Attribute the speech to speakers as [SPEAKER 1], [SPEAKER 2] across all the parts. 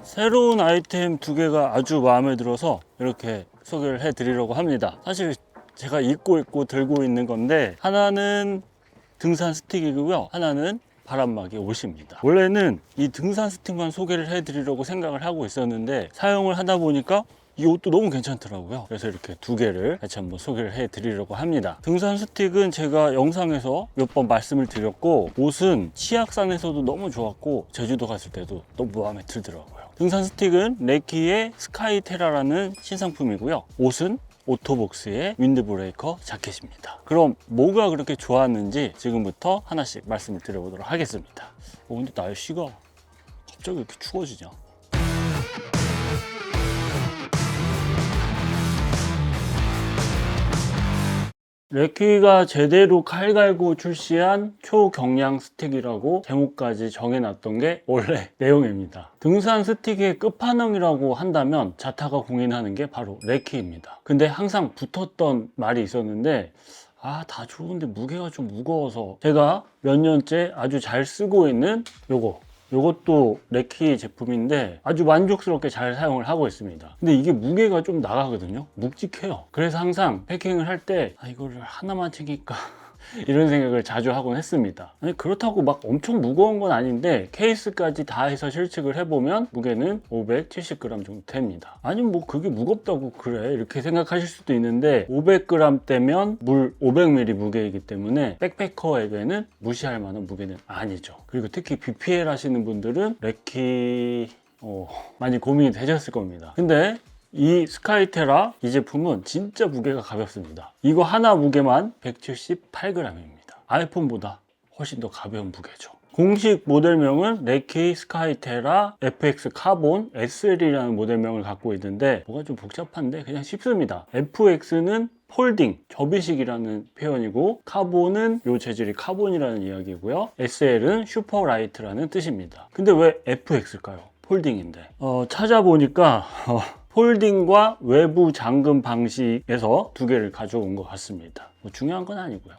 [SPEAKER 1] 새로운 아이템 두 개가 아주 마음에 들어서 이렇게 소개를 해 드리려고 합니다. 사실 제가 입고 있고 들고 있는 건데, 하나는 등산 스틱이고요, 하나는 바람막이 옷입니다. 원래는 이 등산 스틱만 소개를 해 드리려고 생각을 하고 있었는데, 사용을 하다 보니까 이 옷도 너무 괜찮더라고요. 그래서 이렇게 두 개를 같이 한번 소개를 해 드리려고 합니다. 등산 스틱은 제가 영상에서 몇 번 말씀을 드렸고, 옷은 치악산에서도 너무 좋았고 제주도 갔을 때도 너무 마음에 들더라고요. 등산 스틱은 레키의 스카이테라라는 신상품이고요. 옷은 오토복스의 윈드브레이커 자켓입니다. 그럼 뭐가 그렇게 좋았는지 지금부터 하나씩 말씀을 드려보도록 하겠습니다. 근데 날씨가 갑자기 이렇게 추워지냐? 레키가 제대로 칼 갈고 출시한 초경량 스틱이라고 제목까지 정해놨던 게 원래 내용입니다. 등산 스틱의 끝판왕이라고 한다면 자타가 공인하는 게 바로 레키입니다. 근데 항상 붙었던 말이 있었는데, 다 좋은데 무게가 좀 무거워서, 제가 몇 년째 아주 잘 쓰고 있는 요것도 레키 제품인데 아주 만족스럽게 잘 사용을 하고 있습니다. 근데 이게 무게가 좀 나가거든요. 묵직해요. 그래서 항상 패킹을 할 때 이거를 하나만 챙길까 이런 생각을 자주 하곤 했습니다. 아니, 그렇다고 막 엄청 무거운 건 아닌데 케이스까지 다 해서 실측을 해보면 무게는 570g 정도 됩니다. 아니면 뭐 그게 무겁다고 그래 이렇게 생각하실 수도 있는데, 500g대면 물 500ml 무게이기 때문에 백패커에게는 무시할 만한 무게는 아니죠. 그리고 특히 BPL 하시는 분들은 레키 많이 고민이 되셨을 겁니다. 근데 이 스카이테라 이 제품은 진짜 무게가 가볍습니다. 이거 하나 무게만 178g입니다. 아이폰보다 훨씬 더 가벼운 무게죠. 공식 모델명은 레키 스카이테라 FX 카본 SL이라는 모델명을 갖고 있는데, 뭐가 좀 복잡한데 그냥 쉽습니다. FX는 폴딩, 접이식이라는 표현이고, 카본은 요 재질이 카본이라는 이야기고요, SL은 슈퍼라이트라는 뜻입니다. 근데 왜 FX일까요? 폴딩인데. 찾아보니까 폴딩과 외부 잠금 방식에서 두 개를 가져온 것 같습니다. 뭐 중요한 건 아니고요.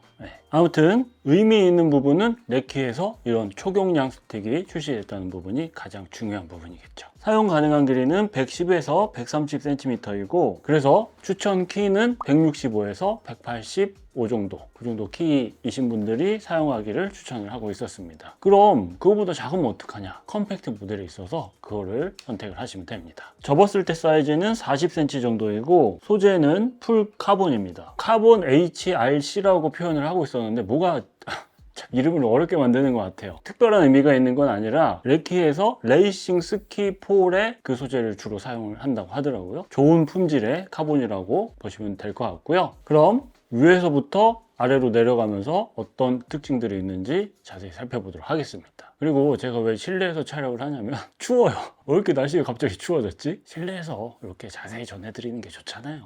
[SPEAKER 1] 아무튼 의미 있는 부분은 레키에서 이런 초경량 스틱이 출시됐다는 부분이 가장 중요한 부분이겠죠. 사용 가능한 길이는 110에서 130cm이고, 그래서 추천 키는 165에서 185 정도, 그 정도 키이신 분들이 사용하기를 추천을 하고 있었습니다. 그럼 그거보다 작으면 어떡하냐? 컴팩트 모델이 있어서 그거를 선택을 하시면 됩니다. 접었을 때 사이즈는 40cm 정도이고, 소재는 풀 카본입니다. 카본 HRC라고 표현을 하고 있었는데, 뭐가 참 이름을 어렵게 만드는 것 같아요. 특별한 의미가 있는 건 아니라 레키에서 레이싱 스키 폴의 그 소재를 주로 사용을 한다고 하더라고요. 좋은 품질의 카본이라고 보시면 될 것 같고요. 그럼 위에서부터 아래로 내려가면서 어떤 특징들이 있는지 자세히 살펴보도록 하겠습니다. 그리고 제가 왜 실내에서 촬영을 하냐면 추워요. 왜 이렇게 날씨가 갑자기 추워졌지? 실내에서 이렇게 자세히 전해드리는 게 좋잖아요.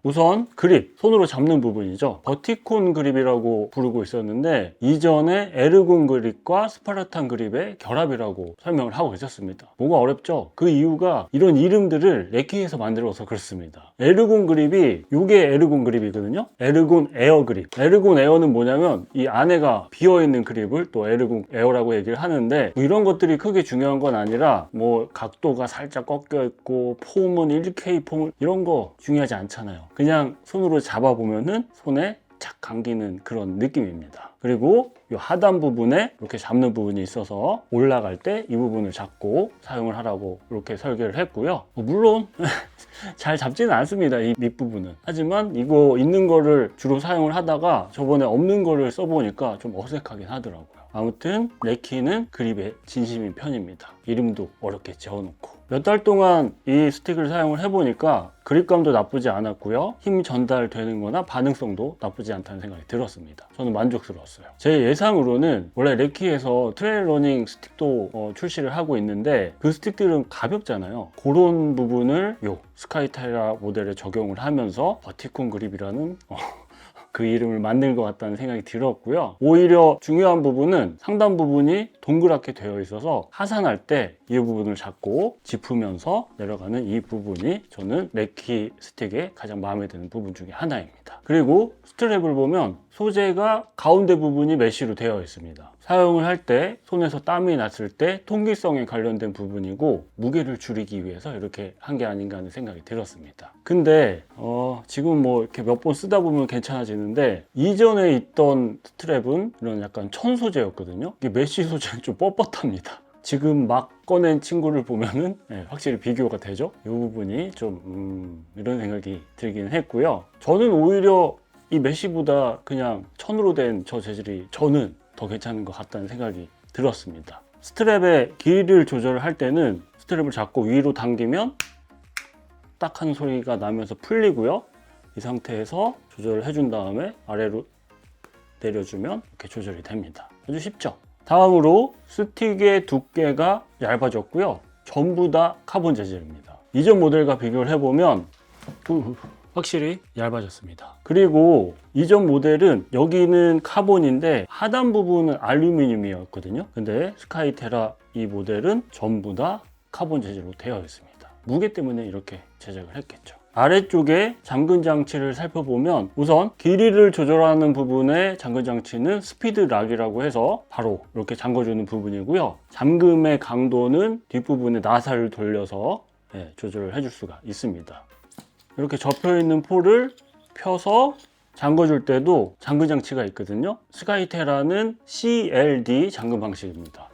[SPEAKER 1] 우선 그립, 손으로 잡는 부분이죠. 버티콘 그립이라고 부르고 있었는데, 이전에 에르곤 그립과 스파르탄 그립의 결합이라고 설명을 하고 있었습니다. 뭐가 어렵죠? 그 이유가 이런 이름들을 레키에서 만들어서 그렇습니다. 에르곤 그립이, 요게 에르곤 그립이거든요. 에르곤 에어 그립. 에르곤 에어는 뭐냐면 이 안에가 비어있는 그립을 또 에르곤 에어라고 얘기를 하는데, 뭐 이런 것들이 크게 중요한 건 아니라, 뭐 각도가 살짝 꺾여 있고 폼은 1K 폼 이런 거 중요하지 않잖아요. 그냥 손으로 잡아보면은 손에 착 감기는 그런 느낌입니다. 그리고 이 하단 부분에 이렇게 잡는 부분이 있어서 올라갈 때 이 부분을 잡고 사용을 하라고 이렇게 설계를 했고요. 물론 잘 잡지는 않습니다, 이 밑부분은. 하지만 이거 있는 거를 주로 사용을 하다가 저번에 없는 거를 써보니까 좀 어색하긴 하더라고요. 아무튼 레키는 그립에 진심인 편입니다. 이름도 어렵게 지어놓고. 몇 달 동안 이 스틱을 사용을 해보니까 그립감도 나쁘지 않았고요, 힘 전달되는 거나 반응성도 나쁘지 않다는 생각이 들었습니다. 저는 만족스러웠어요. 제 예상으로는 원래 레키에서 트레일 러닝 스틱도 출시를 하고 있는데, 그 스틱들은 가볍잖아요. 그런 부분을 요 스카이테라 모델에 적용을 하면서 버티콘 그립이라는 그 이름을 만든 것 같다는 생각이 들었고요. 오히려 중요한 부분은 상단 부분이 동그랗게 되어 있어서 하산할 때 이 부분을 잡고 짚으면서 내려가는 이 부분이 저는 레키 스틱의 가장 마음에 드는 부분 중에 하나입니다. 그리고 스트랩을 보면 소재가 가운데 부분이 메쉬로 되어 있습니다. 사용을 할 때 손에서 땀이 났을 때 통기성에 관련된 부분이고 무게를 줄이기 위해서 이렇게 한 게 아닌가 하는 생각이 들었습니다. 근데 지금 뭐 이렇게 몇 번 쓰다 보면 괜찮아지는데 이전에 있던 스트랩은 이런 약간 천 소재였거든요. 이게 메쉬 소재는 좀 뻣뻣합니다. 지금 막 꺼낸 친구를 보면은 확실히 비교가 되죠. 이 부분이 좀 이런 생각이 들긴 했고요. 저는 오히려 이 메쉬보다 그냥 천으로 된 저 재질이 저는 더 괜찮은 것 같다는 생각이 들었습니다. 스트랩의 길이를 조절할 때는 스트랩을 잡고 위로 당기면 딱 하는 소리가 나면서 풀리고요. 이 상태에서 조절을 해준 다음에 아래로 내려주면 이렇게 조절이 됩니다. 아주 쉽죠? 다음으로 스틱의 두께가 얇아졌고요. 전부 다 카본 재질입니다. 이전 모델과 비교를 해보면 확실히 얇아졌습니다. 그리고 이전 모델은 여기는 카본인데 하단 부분은 알루미늄이었거든요. 근데 스카이테라 이 모델은 전부 다 카본 재질로 되어 있습니다. 무게 때문에 이렇게 제작을 했겠죠. 아래쪽에 잠근 장치를 살펴보면 우선 길이를 조절하는 부분의 잠근 장치는 스피드 락이라고 해서 바로 이렇게 잠궈주는 부분이고요. 잠금의 강도는 뒷부분에 나사를 돌려서 조절을 해줄 수가 있습니다. 이렇게 접혀있는 폴을 펴서 잠궈줄 때도 잠근 장치가 있거든요. 스카이테라는 CLD 잠금 방식입니다.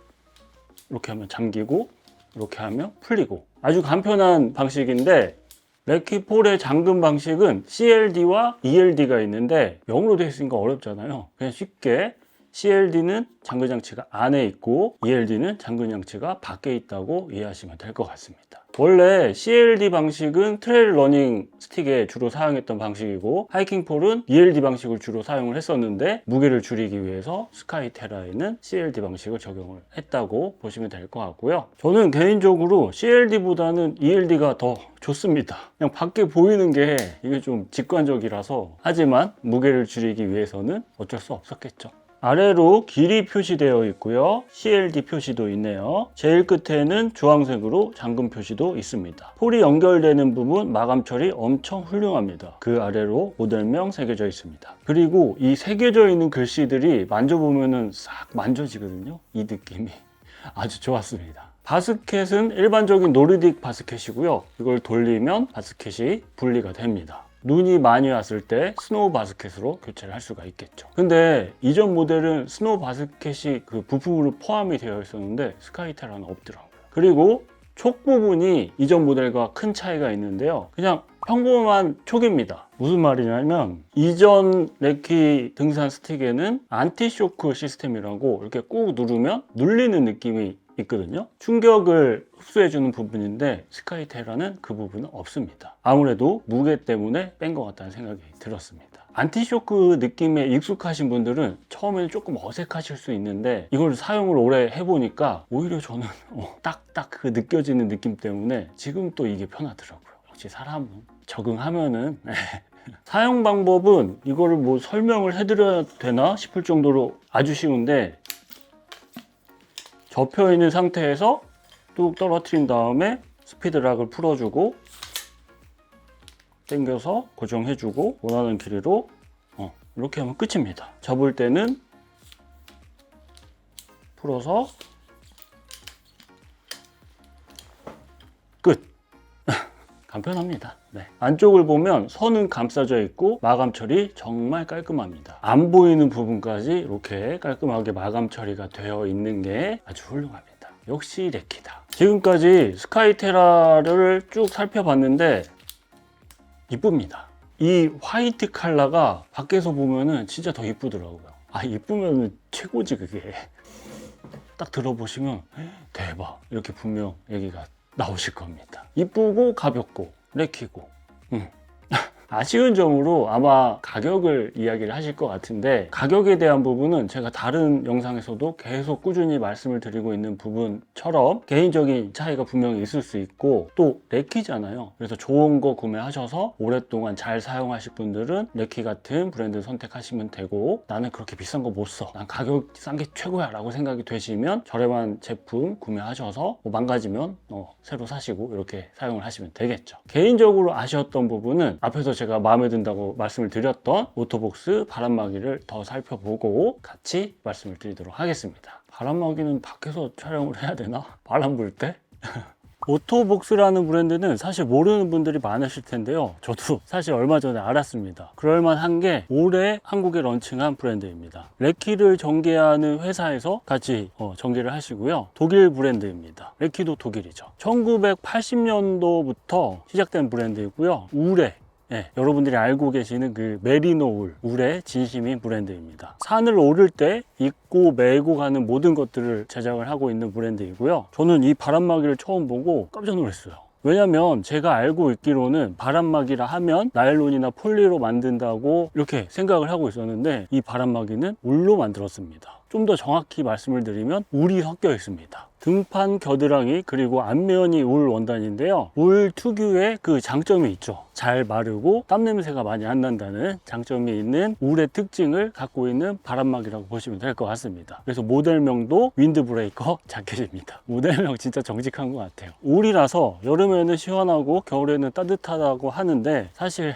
[SPEAKER 1] 이렇게 하면 잠기고 이렇게 하면 풀리고 아주 간편한 방식인데 레키 폴의 잠금 방식은 CLD와 ELD가 있는데 영어로 되어 있으니까 어렵잖아요. 그냥 쉽게 CLD는 잠근 장치가 안에 있고 ELD는 잠근 장치가 밖에 있다고 이해하시면 될 것 같습니다. 원래 CLD 방식은 트레일 러닝 스틱에 주로 사용했던 방식이고 하이킹 폴은 ELD 방식을 주로 사용을 했었는데 무게를 줄이기 위해서 스카이테라에는 CLD 방식을 적용을 했다고 보시면 될 것 같고요. 저는 개인적으로 CLD보다는 ELD가 더 좋습니다. 그냥 밖에 보이는 게 이게 좀 직관적이라서 하지만 무게를 줄이기 위해서는 어쩔 수 없었겠죠. 아래로 길이 표시되어 있고요. CLD 표시도 있네요. 제일 끝에는 주황색으로 잠금 표시도 있습니다. 폴이 연결되는 부분 마감 처리 엄청 훌륭합니다. 그 아래로 모델명 새겨져 있습니다. 그리고 이 새겨져 있는 글씨들이 만져보면은 싹 만져지거든요. 이 느낌이 아주 좋았습니다. 바스켓은 일반적인 노르딕 바스켓이고요. 이걸 돌리면 바스켓이 분리가 됩니다. 눈이 많이 왔을 때 스노우 바스켓으로 교체를 할 수가 있겠죠. 근데 이전 모델은 스노우 바스켓이 그 부품으로 포함이 되어 있었는데 스카이테라는 없더라고요. 그리고 촉 부분이 이전 모델과 큰 차이가 있는데요. 그냥 평범한 촉입니다. 무슨 말이냐면 이전 레키 등산 스틱에는 안티쇼크 시스템이라고 이렇게 꾹 누르면 눌리는 느낌이 있거든요. 충격을 흡수해주는 부분인데 스카이테라는 그 부분은 없습니다. 아무래도 무게 때문에 뺀 것 같다는 생각이 들었습니다. 안티쇼크 느낌에 익숙하신 분들은 처음에는 조금 어색하실 수 있는데 이걸 사용을 오래 해보니까 오히려 저는 딱딱 그 느껴지는 느낌 때문에 지금 또 이게 편하더라고요. 역시 사람은 적응하면은 사용 방법은 이거를 뭐 설명을 해드려야 되나 싶을 정도로 아주 쉬운데 접혀 있는 상태에서 뚝 떨어뜨린 다음에 스피드락을 풀어주고 당겨서 고정해주고 원하는 길이로 이렇게 하면 끝입니다. 접을 때는 풀어서 끝! 간편합니다. 네. 안쪽을 보면 선은 감싸져 있고 마감 처리 정말 깔끔합니다. 안 보이는 부분까지 이렇게 깔끔하게 마감 처리가 되어 있는 게 아주 훌륭합니다. 역시 레키다. 지금까지 스카이테라를 쭉 살펴봤는데 이쁩니다. 이 화이트 컬러가 밖에서 보면은 진짜 더 이쁘더라고요. 이쁘면 최고지 그게. 딱 들어보시면 대박 이렇게 분명 얘기가 나오실 겁니다. 이쁘고 가볍고 레키고 아쉬운 점으로 아마 가격을 이야기를 하실 것 같은데 가격에 대한 부분은 제가 다른 영상에서도 계속 꾸준히 말씀을 드리고 있는 부분처럼 개인적인 차이가 분명히 있을 수 있고 또 레키잖아요. 그래서 좋은 거 구매하셔서 오랫동안 잘 사용하실 분들은 레키 같은 브랜드 선택하시면 되고 나는 그렇게 비싼 거 못 써. 난 가격 싼 게 최고야 라고 생각이 되시면 저렴한 제품 구매하셔서 뭐 망가지면 새로 사시고 이렇게 사용을 하시면 되겠죠. 개인적으로 아쉬웠던 부분은 앞에서 제가 제가 마음에 든다고 말씀을 드렸던 오토복스 바람막이를 더 살펴보고 같이 말씀을 드리도록 하겠습니다. 바람막이는 밖에서 촬영을 해야 되나? 바람 불 때? 오토복스라는 브랜드는 사실 모르는 분들이 많으실 텐데요. 저도 사실 얼마 전에 알았습니다. 그럴만한 게 올해 한국에 런칭한 브랜드입니다. 레키를 전개하는 회사에서 같이 전개를 하시고요. 독일 브랜드입니다. 레키도 독일이죠. 1980년도부터 시작된 브랜드이고요. 우레, 여러분들이 알고 계시는 그 메리노 울의 진심인 브랜드입니다. 산을 오를 때 입고 메고 가는 모든 것들을 제작을 하고 있는 브랜드이고요. 저는 이 바람막이를 처음 보고 깜짝 놀랐어요. 왜냐면 제가 알고 있기로는 바람막이라 하면 나일론이나 폴리로 만든다고 이렇게 생각을 하고 있었는데, 이 바람막이는 울로 만들었습니다. 좀 더 정확히 말씀을 드리면 울이 섞여 있습니다. 등판 겨드랑이 그리고 앞면이 울 원단인데요. 울 특유의 그 장점이 있죠. 잘 마르고 땀 냄새가 많이 안 난다는 장점이 있는 울의 특징을 갖고 있는 바람막이라고 보시면 될 것 같습니다. 그래서 모델명도 윈드브레이커 자켓입니다. 모델명 진짜 정직한 것 같아요. 울이라서 여름에는 시원하고 겨울에는 따뜻하다고 하는데, 사실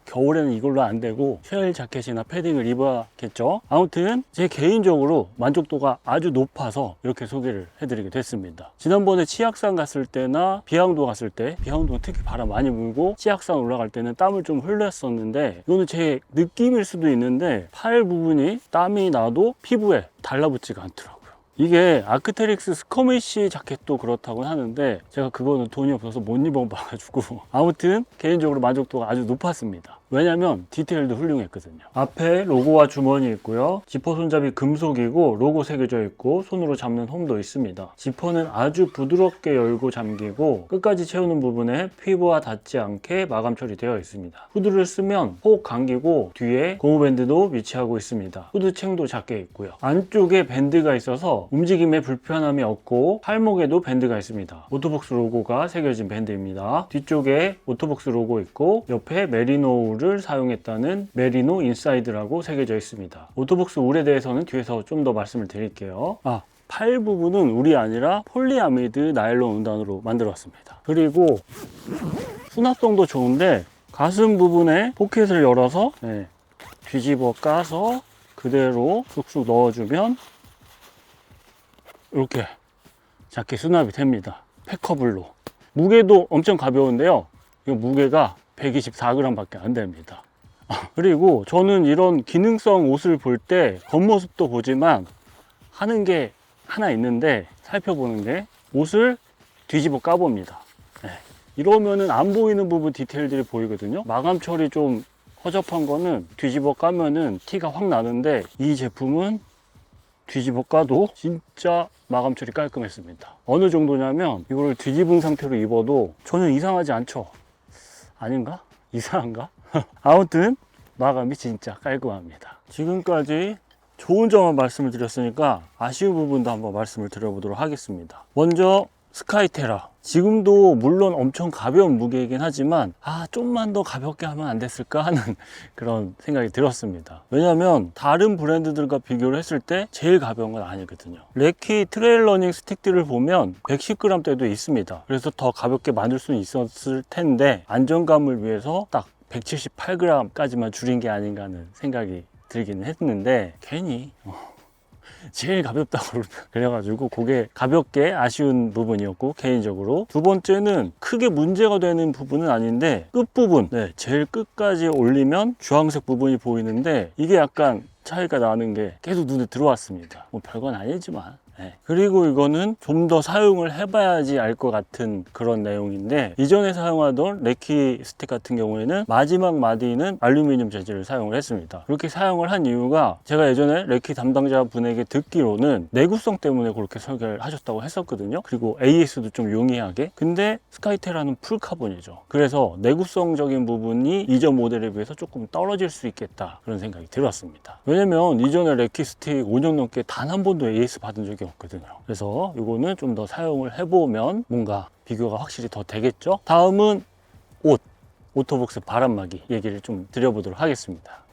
[SPEAKER 1] 겨울에는 이걸로 안 되고 쉘 자켓이나 패딩을 입어야겠죠. 아무튼 제 개인적으로 만족도가 아주 높아서 이렇게 소개를 해드리게 됐습니다. 지난번에 치악산 갔을 때나 비항도 갔을 때, 비항도는 특히 바람 많이 불고 치악산 올라갈 때는 땀을 좀 흘렸었는데, 이거는 제 느낌일 수도 있는데 팔 부분이 땀이 나도 피부에 달라붙지가 않더라고요. 이게 아크테릭스 스커미시 자켓도 그렇다고 하는데, 제가 그거는 돈이 없어서 못 입어봐가지고 아무튼 개인적으로 만족도가 아주 높았습니다. 왜냐면 디테일도 훌륭했거든요. 앞에 로고와 주머니 있고요. 지퍼 손잡이 금속이고 로고 새겨져 있고 손으로 잡는 홈도 있습니다. 지퍼는 아주 부드럽게 열고 잠기고 끝까지 채우는 부분에 피부와 닿지 않게 마감 처리되어 있습니다. 후드를 쓰면 혹 감기고 뒤에 고무밴드도 위치하고 있습니다. 후드챙도 작게 있고요. 안쪽에 밴드가 있어서 움직임에 불편함이 없고 팔목에도 밴드가 있습니다. 오토복스 로고가 새겨진 밴드입니다. 뒤쪽에 오토복스 로고 있고 옆에 메리노 를 사용했다는 메리노 인사이드라고 새겨져 있습니다. 오토복스 울에 대해서는 뒤에서 좀 더 말씀을 드릴게요. 팔 부분은 울이 아니라 폴리아미드 나일론 원단으로 만들었습니다. 그리고 수납성도 좋은데 가슴 부분에 포켓을 열어서 뒤집어 까서 그대로 쑥쑥 넣어주면 이렇게 자켓 수납이 됩니다. 패커블로. 무게도 엄청 가벼운데요. 이 무게가 124g 밖에 안 됩니다. 그리고 저는 이런 기능성 옷을 볼 때 겉모습도 보지만 하는 게 하나 있는데, 살펴보는 게 옷을 뒤집어 까봅니다. 이러면은 안 보이는 부분 디테일들이 보이거든요. 마감 처리 좀 허접한 거는 뒤집어 까면은 티가 확 나는데, 이 제품은 뒤집어 까도 진짜 마감 처리 깔끔했습니다. 어느 정도냐면 이거를 뒤집은 상태로 입어도 전혀 이상하지 않죠. 아닌가? 이상한가? 아무튼 마감이 진짜 깔끔합니다. 지금까지 좋은 점만 말씀을 드렸으니까 아쉬운 부분도 한번 말씀을 드려보도록 하겠습니다. 먼저 스카이테라, 지금도 물론 엄청 가벼운 무게이긴 하지만 좀만 더 가볍게 하면 안 됐을까 하는 그런 생각이 들었습니다. 왜냐면 다른 브랜드들과 비교를 했을 때 제일 가벼운 건 아니거든요. 레키 트레일 러닝 스틱들을 보면 110g대도 있습니다. 그래서 더 가볍게 만들 수는 있었을 텐데 안정감을 위해서 딱 178g까지만 줄인 게 아닌가 하는 생각이 들기는 했는데, 괜히 제일 가볍다고 그래가지고 그게 가볍게 아쉬운 부분이었고, 개인적으로 두 번째는 크게 문제가 되는 부분은 아닌데 끝부분, 제일 끝까지 올리면 주황색 부분이 보이는데 이게 약간 차이가 나는 게 계속 눈에 들어왔습니다. 뭐 별건 아니지만. 그리고 이거는 좀 더 사용을 해봐야지 알 것 같은 그런 내용인데, 이전에 사용하던 레키 스틱 같은 경우에는 마지막 마디는 알루미늄 재질을 사용을 했습니다. 그렇게 사용을 한 이유가, 제가 예전에 레키 담당자 분에게 듣기로는 내구성 때문에 그렇게 설계를 하셨다고 했었거든요. 그리고 AS도 좀 용이하게. 근데 스카이테라는 풀카본이죠. 그래서 내구성적인 부분이 이전 모델에 비해서 조금 떨어질 수 있겠다, 그런 생각이 들었습니다. 왜냐면 이전에 레키 스틱 5년 넘게 단 한 번도 AS 받은 적이 없거든요. 그래서 이거는 좀 더 사용을 해보면 뭔가 비교가 확실히 더 되겠죠. 다음은 오토복스 바람막이 얘기를 좀 드려보도록 하겠습니다.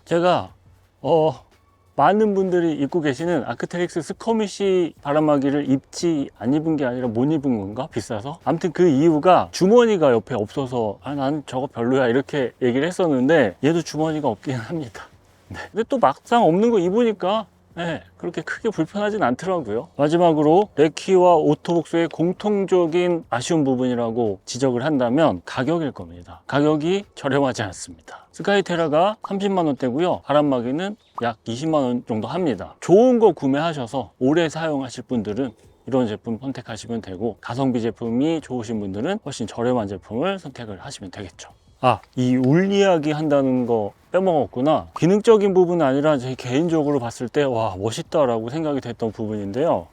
[SPEAKER 1] 제가 많은 분들이 입고 계시는 아크테릭스 스커미시 바람막이를 입지 안 입은 게 아니라 못 입은 건가? 비싸서? 아무튼 그 이유가 주머니가 옆에 없어서 난 저거 별로야 이렇게 얘기를 했었는데 얘도 주머니가 없긴 합니다. 네. 근데 또 막상 없는 거 입으니까 네, 그렇게 크게 불편하진 않더라고요. 마지막으로 레키와 오토복스의 공통적인 아쉬운 부분이라고 지적을 한다면 가격일 겁니다. 가격이 저렴하지 않습니다. 스카이테라가 30만 원대고요. 바람막이는 약 20만 원 정도 합니다. 좋은 거 구매하셔서 오래 사용하실 분들은 이런 제품 선택하시면 되고, 가성비 제품이 좋으신 분들은 훨씬 저렴한 제품을 선택을 하시면 되겠죠. 이 울 이야기 한다는 거 빼먹었구나. 기능적인 부분은 아니라 제 개인적으로 봤을 때 와, 멋있다라고 생각이 됐던 부분인데요.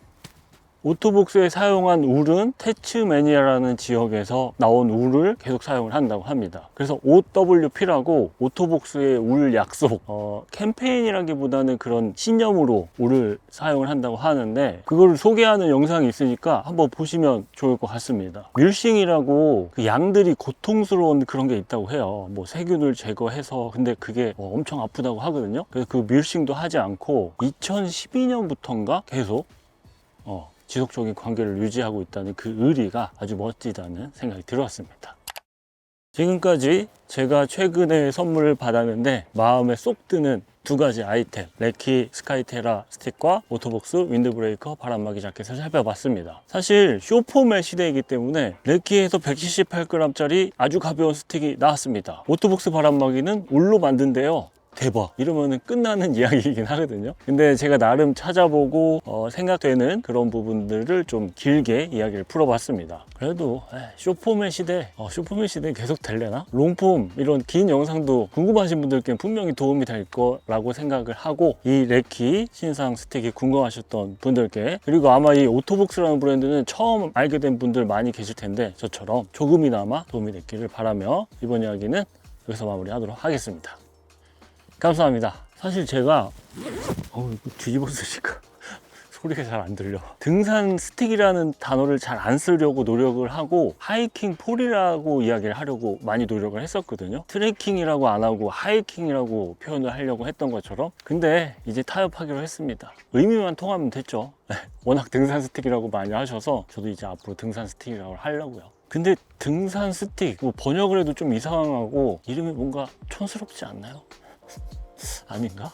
[SPEAKER 1] 오토복스에 사용한 울은 테츠매니아라는 지역에서 나온 울을 계속 사용을 한다고 합니다. 그래서 OWP라고 오토복스의 울 약속, 캠페인이라기보다는 그런 신념으로 울을 사용을 한다고 하는데, 그거를 소개하는 영상이 있으니까 한번 보시면 좋을 것 같습니다. 뮬싱이라고 그 양들이 고통스러운 그런 게 있다고 해요. 뭐 세균을 제거해서, 근데 그게 엄청 아프다고 하거든요. 그래서 그 뮬싱도 하지 않고 2012년부터인가 계속 지속적인 관계를 유지하고 있다는 그 의리가 아주 멋지다는 생각이 들었습니다. 지금까지 제가 최근에 선물을 받았는데 마음에 쏙 드는 두 가지 아이템, 레키 스카이테라 스틱과 오토복스 윈드브레이커 바람막이 자켓을 살펴봤습니다. 사실 쇼폼의 시대이기 때문에 레키에서 178g짜리 아주 가벼운 스틱이 나왔습니다. 오토복스 바람막이는 울로 만든대요. 대박, 이러면 끝나는 이야기이긴 하거든요. 근데 제가 나름 찾아보고 생각되는 그런 부분들을 좀 길게 이야기를 풀어봤습니다. 그래도 쇼폼의 시대, 쇼폼의 시대 계속 될래나? 롱폼 이런 긴 영상도 궁금하신 분들께는 분명히 도움이 될 거라고 생각을 하고, 이 레키 신상 스틱이 궁금하셨던 분들께, 그리고 아마 이 오토복스라는 브랜드는 처음 알게 된 분들 많이 계실 텐데 저처럼 조금이나마 도움이 됐기를 바라며 이번 이야기는 여기서 마무리하도록 하겠습니다. 감사합니다. 사실 제가 이거 뒤집어 쓰니까 소리가 잘 안 들려. 등산 스틱이라는 단어를 잘 안 쓰려고 노력을 하고 하이킹 폴이라고 이야기를 하려고 많이 노력을 했었거든요. 트레킹이라고 안 하고 하이킹이라고 표현을 하려고 했던 것처럼. 근데 이제 타협하기로 했습니다. 의미만 통하면 됐죠. 워낙 등산 스틱이라고 많이 하셔서 저도 이제 앞으로 등산 스틱이라고 하려고요. 근데 등산 스틱 번역을 해도 좀 이상하고 이름이 뭔가 촌스럽지 않나요? 아닌가?